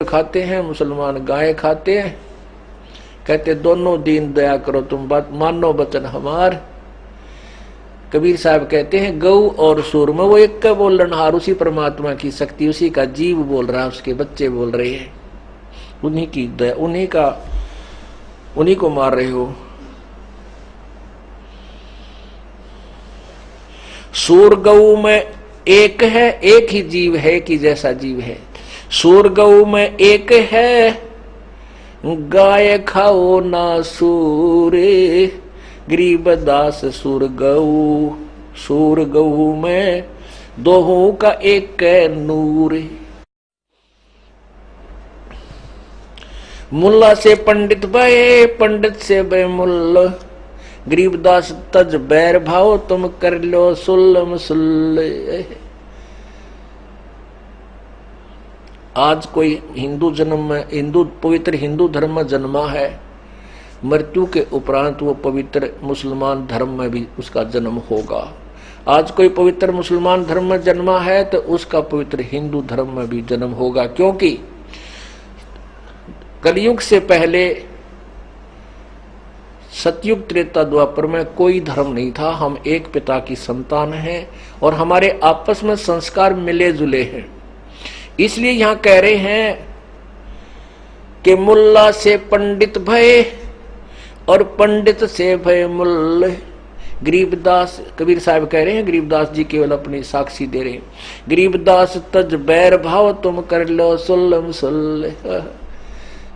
खाते हैं, मुसलमान गाय खाते हैं। कहते दोनों दीन दया करो, तुम बात मानो वचन हमार। कबीर साहब कहते हैं गऊ और सूर में वो एक का बोलनहार, उसी परमात्मा की शक्ति, उसी का जीव बोल रहा है, उसके बच्चे बोल रहे हैं, उन्हीं की दया, उन्हीं को मार रहे हो। सूर गऊ में एक है, एक ही जीव है कि जैसा जीव है। सूर गऊ में एक है, गाय खाओ ना सूरे, गरीबदास सूर गऊ में दोहों का एक नूर। मुल्ला से पंडित भय, पंडित से भय मुल्ला, गरीबदास तज बैर भाव, तुम कर लो सुल्लम सुल्ले। आज कोई हिंदू जन्म में, हिंदू पवित्र हिंदू धर्म में जन्मा है, मृत्यु के उपरांत वो पवित्र मुसलमान धर्म में भी उसका जन्म होगा। आज कोई पवित्र मुसलमान धर्म में जन्मा है तो उसका पवित्र हिंदू धर्म में भी जन्म होगा, क्योंकि कलयुग से पहले सतयुग त्रेता द्वापर में कोई धर्म नहीं था। हम एक पिता की संतान हैं और हमारे आपस में संस्कार मिले जुले हैं। इसलिए यहां कह रहे हैं कि मुल्ला से पंडित भय और पंडित से भय मुल्ला। गरीबदास, कबीर साहब कह रहे हैं, गरीबदास जी केवल अपनी साक्षी दे रहे हैं। गरीबदास तज बैर भाव, तुम कर लो सुल्लम सुल्ले।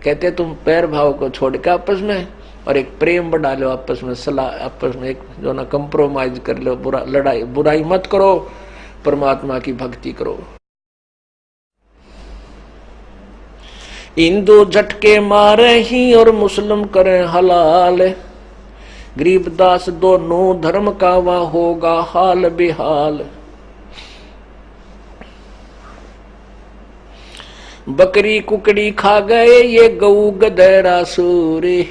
कहते तुम पैर भाव को छोड़ के आपस में और एक प्रेम बढ़ा लो, आपस में सलाह, आपस में एक जो ना कंप्रोमाइज कर लो, बुराई मत करो, परमात्मा की भक्ति करो। हिंदू झटके मारे ही और मुस्लिम करें हलाल, गरीबदास दोनों धर्म का वह होगा हाल बेहाल। बकरी कुकड़ी खा गए ये गऊ गधेड़ा सूरे,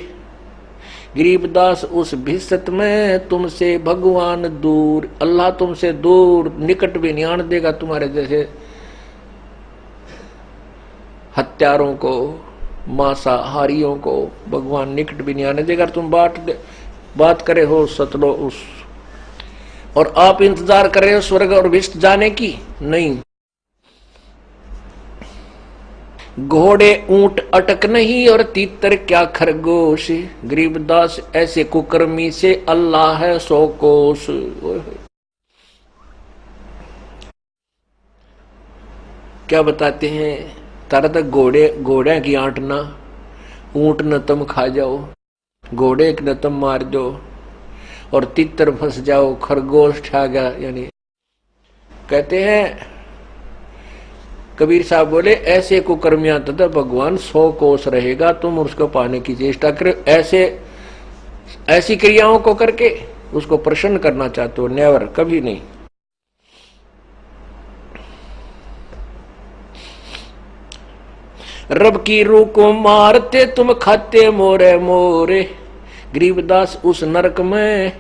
गरीबदास उस भिसत में तुमसे भगवान दूर। अल्लाह तुमसे दूर, निकट भी नहीं आने देगा तुम्हारे जैसे हत्यारों को, मांसाहारियों को भगवान निकट भी नहीं आने देगा। तुम बात करे हो सतलो उस, और आप इंतजार कर रहे हो स्वर्ग और विष्ट जाने की, नहीं। घोड़े ऊंट अटक नहीं और तीतर क्या खरगोश, गरीबदास ऐसे कुकर्मी से अल्लाह है सौ कोस। क्या बताते हैं, तारा तक घोड़े की आंट ना, ऊंट न तुम खा जाओ, घोड़े न तुम मार दो और तीतर फंस जाओ, खरगोश छा गया। यानी कहते हैं कबीर साहब बोले ऐसे कुकर्मियां तथा भगवान 100 कोस रहेगा, तुम उसको पाने की चेष्टा करो। ऐसी क्रियाओं को करके उसको प्रसन्न करना चाहते हो, नेवर, कभी नहीं। रब की रूह को मारते तुम खाते मोरे मोरे, गरीबदास उस नरक में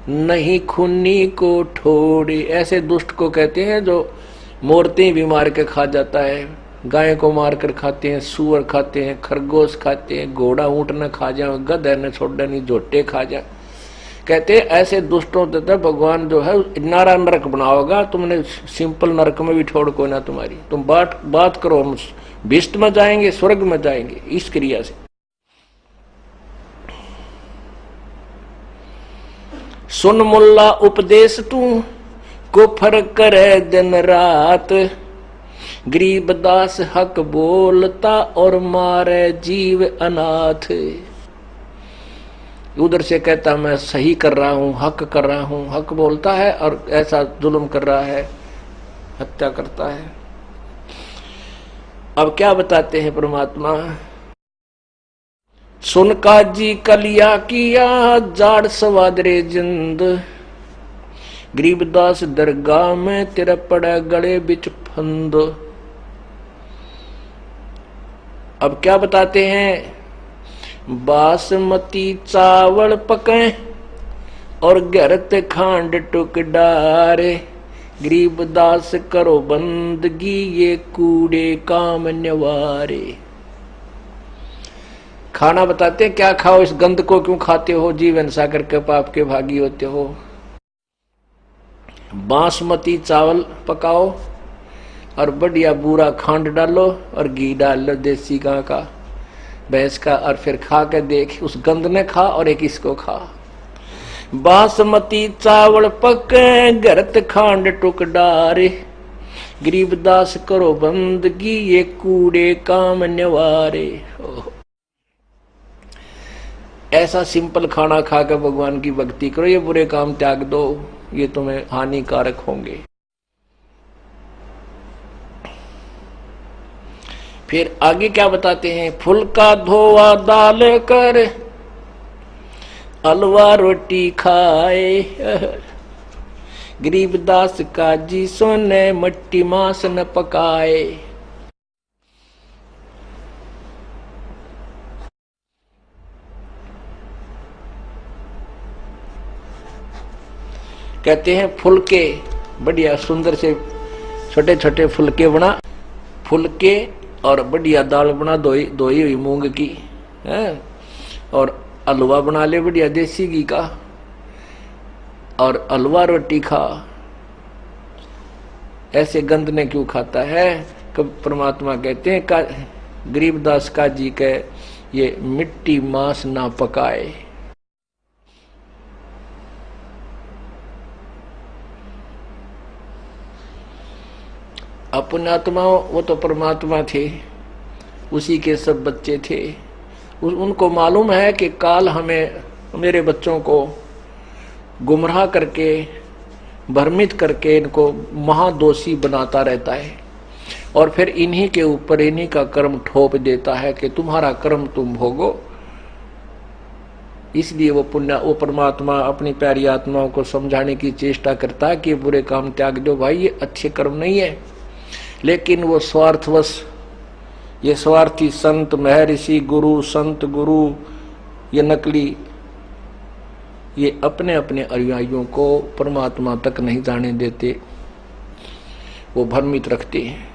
नहीं खूनी को ठोड़े। ऐसे दुष्ट को कहते हैं जो मूर्ति भी मार के खा जाता है, गाय को मार कर खाते हैं, सुअर खाते हैं, खरगोश खाते हैं, घोड़ा ऊंट न खा जाए, गधे न छोड़ नहीं, झोटे खा जाए। कहते हैं ऐसे दुष्टों तथा भगवान जो है नारा नरक बनाओगा, तुमने सिंपल नरक में भी छोड़ को ना तुम्हारी। तुम बात करो, हम विष्ट में जाएंगे, स्वर्ग में जाएंगे इस क्रिया से। सुन मुल्ला उपदेश तू को फर्क करे दिन रात, गरीबदास हक बोलता और मारे जीव अनाथ। उधर से कहता मैं सही कर रहा हूं, हक कर रहा हूं, हक बोलता है और ऐसा जुल्म कर रहा है, हत्या करता है। अब क्या बताते हैं परमात्मा, सुन काजी कलिया किया जाड़ सवादरे जिंद, गरीबदास दरगाह में तेरा पड़ा गले बिच फंद। अब क्या बताते हैं, बासमती चावल पके और गरत खांड टुक डारे, गरीबदास करो बंदगी ये कूड़े काम न्यवारे। खाना बताते हैं क्या खाओ, इस गंध को क्यों खाते हो, जीवन सागर के पाप के भागी होते हो। बासमती चावल पकाओ और बढ़िया बूरा खांड डालो और घी डाल लो देसी गां का, भैंस का, और फिर खा के देख, उस गंध ने खा और एक इसको खा। बासमती चावल पके गरत खांड टुक डारे, गरीबदास करो बंदगी ये कूड़े काम न्यवारे। ऐसा सिंपल खाना खाकर भगवान की भक्ति करो, ये बुरे काम त्याग दो, ये तुम्हें हानिकारक होंगे। फिर आगे क्या बताते हैं, फुल्का धोआ दाल कर अलवा रोटी खाए, गरीबदास का जी सोने मट्टी मांस न पकाए। कहते हैं फुलके, बढ़िया सुंदर से छोटे छोटे फुलके बना, फुलके और बढ़िया दाल बना धोई हुई मूंग की है, और हलवा बना ले बढ़िया देसी घी का, और हलवा रोटी खा। ऐसे गंद ने क्यों खाता है? कब परमात्मा कहते हैं का गरीबदास का जी के ये मिट्टी मांस ना पकाए। अपने आत्मा वो तो परमात्मा थे, उसी के सब बच्चे थे, उनको मालूम है कि काल हमें मेरे बच्चों को गुमराह करके भ्रमित करके इनको महादोषी बनाता रहता है, और फिर इन्हीं के ऊपर इन्हीं का कर्म ठोप देता है कि तुम्हारा कर्म तुम भोगो। इसलिए वो परमात्मा अपनी प्यारी आत्माओं को समझाने की चेष्टा करता है कि बुरे काम त्याग दो भाई, ये अच्छे कर्म नहीं है। लेकिन वो स्वार्थवश, ये स्वार्थी संत महर्षि गुरु संत गुरु, ये नकली, ये अपने अपने अनुयायियों को परमात्मा तक नहीं जाने देते, वो भ्रमित रखते हैं।